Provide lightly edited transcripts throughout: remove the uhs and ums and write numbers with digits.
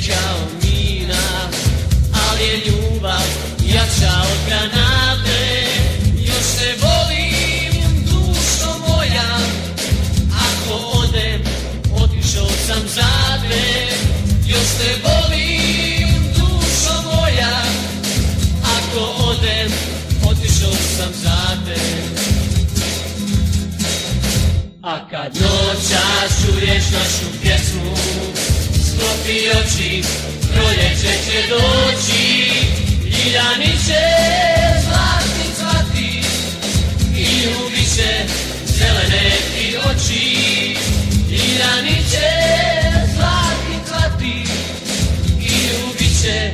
kao mina, ali je ljubav jača od granate. Još te volim, dušo moja, ako odem, otišao sam za te. Još te volim, dušo moja, ako odem, otišao sam za te. A kad noćas čuješ našu pjesmu, sklopi oči, proljeće će doći, ljiljani će zlatni cvati i ljubit će zelene ti oči. Ljiljani će zlatni cvati i ljubit će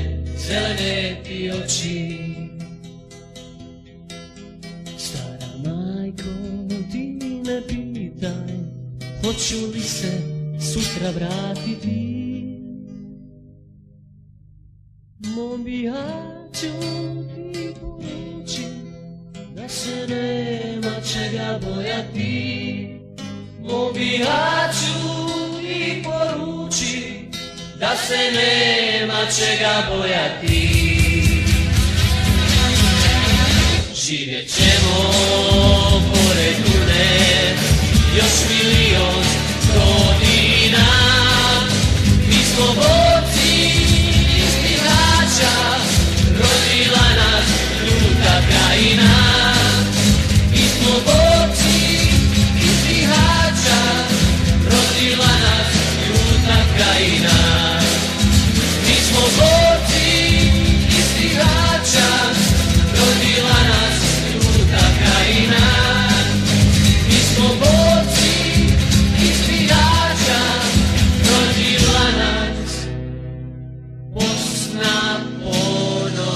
zelene ti oči. Stara majko, ti me pitaj, hoću li se sutra vratiti. Mom bijaću ti poruči da se nema čega bojati. Mom bijaću ti poruči da se nema čega bojati. Živjet ćemo pored lune još milion godina. Mi smo borci iz Bihaća, rodila nas ljuta krajina. Mi smo borci iz Bihaća, rodila nas ljuta krajina. Mi smo borci iz Bihaća, rodila nas ljuta krajina. Mi smo borci iz Bihaća, rodila nas Bosna ponosna.